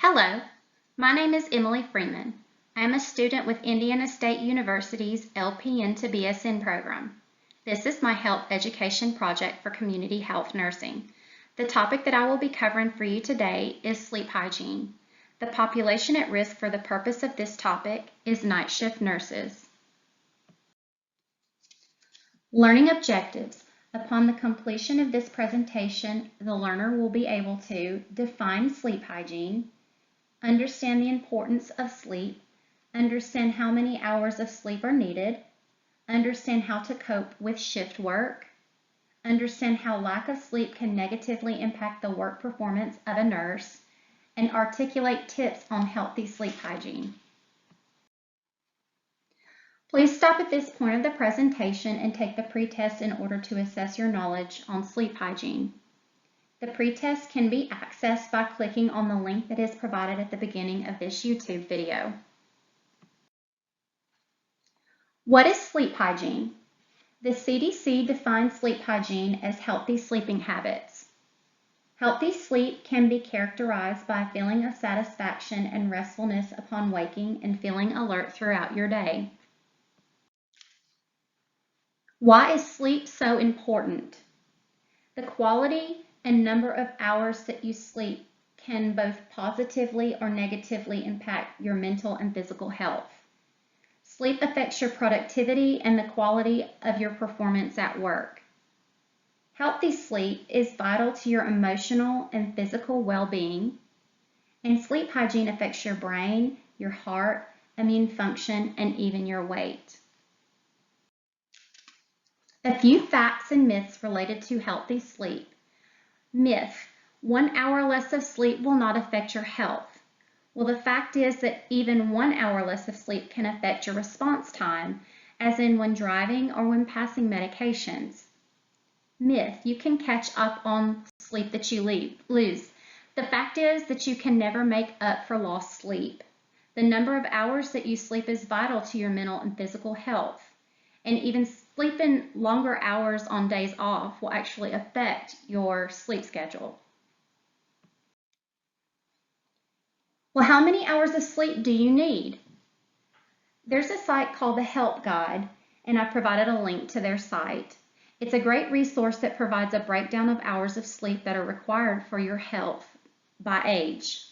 Hello, my name is Emily Freeman. I am a student with Indiana State University's LPN to BSN program. This is my health education project for community health nursing. The topic that I will be covering for you today is sleep hygiene. The population at risk for the purpose of this topic is night shift nurses. Learning objectives. Upon the completion of this presentation, the learner will be able to define sleep hygiene, understand the importance of sleep, understand how many hours of sleep are needed, understand how to cope with shift work, understand how lack of sleep can negatively impact the work performance of a nurse, and articulate tips on healthy sleep hygiene. Please stop at this point of the presentation and take the pretest in order to assess your knowledge on sleep hygiene. The pretest can be accessed by clicking on the link that is provided at the beginning of this YouTube video. What is sleep hygiene? The CDC defines sleep hygiene as healthy sleeping habits. Healthy sleep can be characterized by a feeling of satisfaction and restfulness upon waking and feeling alert throughout your day. Why is sleep so important? The quality and number of hours that you sleep can both positively or negatively impact your mental and physical health. Sleep affects your productivity and the quality of your performance at work. Healthy sleep is vital to your emotional and physical well-being, and sleep hygiene affects your brain, your heart, immune function, and even your weight. A few facts and myths related to healthy sleep. Myth: 1 hour less of sleep will not affect your health. Well, the fact is that even 1 hour less of sleep can affect your response time, as in when driving or when passing medications. Myth: you can catch up on sleep that you lose. The fact is that you can never make up for lost sleep. The number of hours that you sleep is vital to your mental and physical health, and even sleeping longer hours on days off will actually affect your sleep schedule. Well, how many hours of sleep do you need? There's a site called the Help Guide, and I provided a link to their site. It's a great resource that provides a breakdown of hours of sleep that are required for your health by age.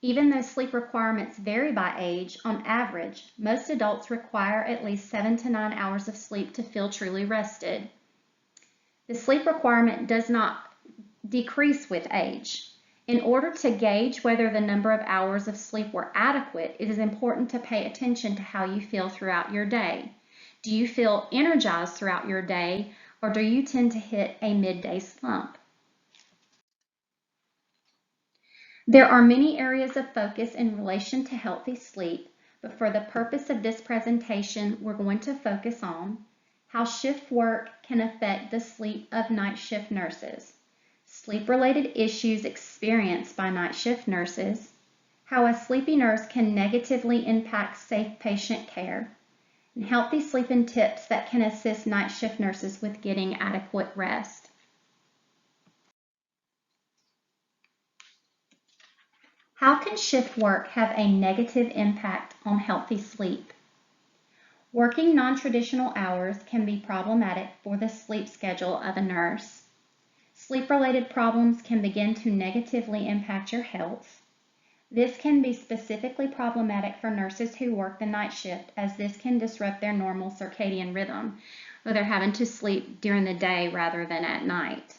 Even though sleep requirements vary by age, on average, most adults require at least 7 to 9 hours of sleep to feel truly rested. The sleep requirement does not decrease with age. In order to gauge whether the number of hours of sleep were adequate, it is important to pay attention to how you feel throughout your day. Do you feel energized throughout your day, or do you tend to hit a midday slump? There are many areas of focus in relation to healthy sleep, but for the purpose of this presentation, we're going to focus on how shift work can affect the sleep of night shift nurses, sleep-related issues experienced by night shift nurses, how a sleepy nurse can negatively impact safe patient care, and healthy sleeping tips that can assist night shift nurses with getting adequate rest. How can shift work have a negative impact on healthy sleep? Working non-traditional hours can be problematic for the sleep schedule of a nurse. Sleep-related problems can begin to negatively impact your health. This can be specifically problematic for nurses who work the night shift, as this can disrupt their normal circadian rhythm, where they're having to sleep during the day rather than at night.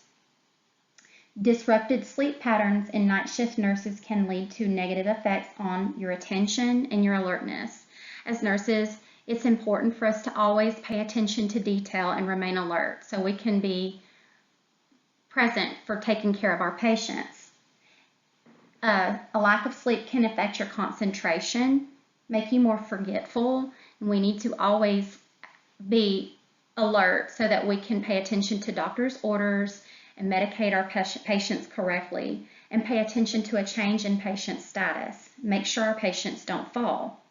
Disrupted sleep patterns in night shift nurses can lead to negative effects on your attention and your alertness. As nurses, it's important for us to always pay attention to detail and remain alert so we can be present for taking care of our patients. A lack of sleep can affect your concentration, make you more forgetful, and we need to always be alert so that we can pay attention to doctor's orders and medicate our patients correctly, and pay attention to a change in patient status. Make sure our patients don't fall.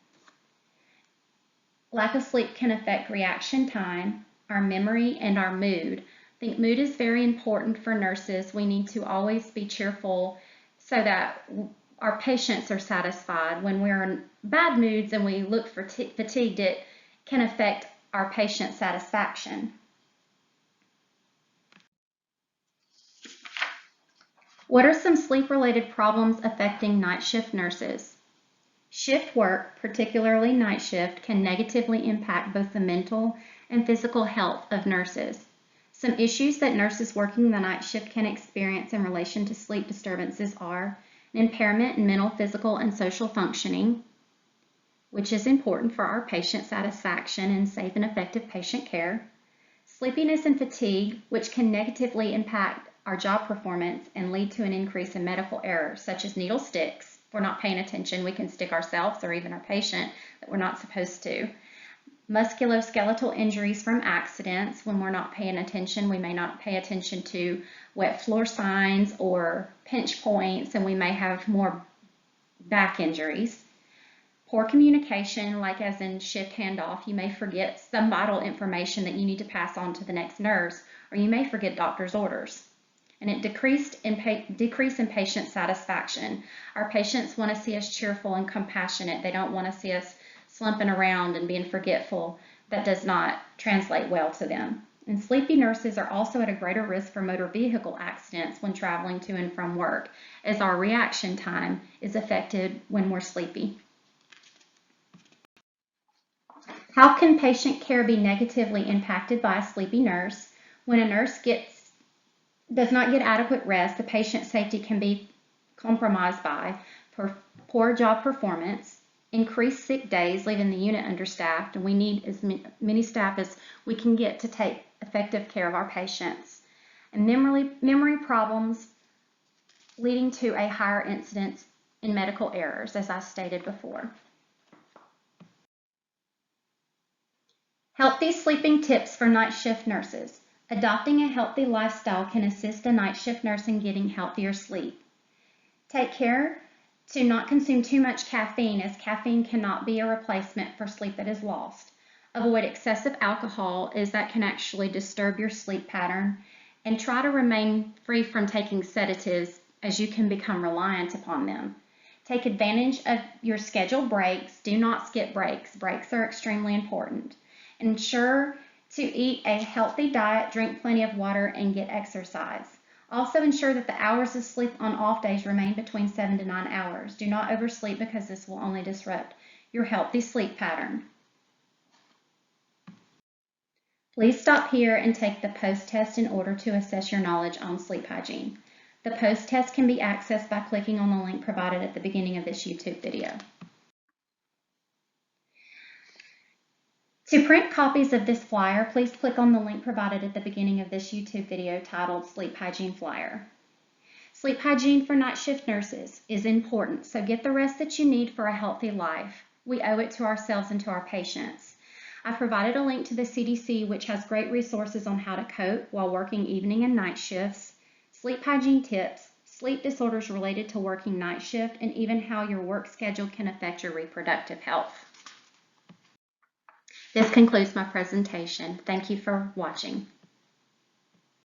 Lack of sleep can affect reaction time, our memory, and our mood. I think mood is very important for nurses. We need to always be cheerful so that our patients are satisfied. When we're in bad moods and we look fatigued, it can affect our patient satisfaction. What are some sleep-related problems affecting night shift nurses? Shift work, particularly night shift, can negatively impact both the mental and physical health of nurses. Some issues that nurses working the night shift can experience in relation to sleep disturbances are an impairment in mental, physical, and social functioning, which is important for our patient satisfaction and safe and effective patient care. Sleepiness and fatigue, which can negatively impact our job performance and lead to an increase in medical errors, such as needle sticks. If we're not paying attention, we can stick ourselves or even our patient that we're not supposed to. Musculoskeletal injuries from accidents. When we're not paying attention, we may not pay attention to wet floor signs or pinch points, and we may have more back injuries. Poor communication, like as in shift handoff, you may forget some vital information that you need to pass on to the next nurse, or you may forget doctor's orders. And it decrease in patient satisfaction. Our patients want to see us cheerful and compassionate. They don't want to see us slumping around and being forgetful. That does not translate well to them. And sleepy nurses are also at a greater risk for motor vehicle accidents when traveling to and from work, as our reaction time is affected when we're sleepy. How can patient care be negatively impacted by a sleepy nurse? When a nurse does not get adequate rest, the patient's safety can be compromised by poor job performance, increased sick days, leaving the unit understaffed, and we need as many staff as we can get to take effective care of our patients. And memory problems leading to a higher incidence in medical errors, as I stated before. Healthy sleeping tips for night shift nurses. Adopting a healthy lifestyle can assist a night shift nurse in getting healthier sleep. Take care to not consume too much caffeine, as caffeine cannot be a replacement for sleep that is lost. Avoid excessive alcohol, as that can actually disturb your sleep pattern. And try to remain free from taking sedatives, as you can become reliant upon them. Take advantage of your scheduled breaks. Do not skip breaks. Breaks are extremely important. Ensure to eat a healthy diet, drink plenty of water, and get exercise. Also ensure that the hours of sleep on off days remain between 7 to 9 hours. Do not oversleep, because this will only disrupt your healthy sleep pattern. Please stop here and take the post-test in order to assess your knowledge on sleep hygiene. The post-test can be accessed by clicking on the link provided at the beginning of this YouTube video. To print copies of this flyer, please click on the link provided at the beginning of this YouTube video titled Sleep Hygiene Flyer. Sleep hygiene for night shift nurses is important, so get the rest that you need for a healthy life. We owe it to ourselves and to our patients. I provided a link to the CDC, which has great resources on how to cope while working evening and night shifts, sleep hygiene tips, sleep disorders related to working night shift, and even how your work schedule can affect your reproductive health. This concludes my presentation. Thank you for watching.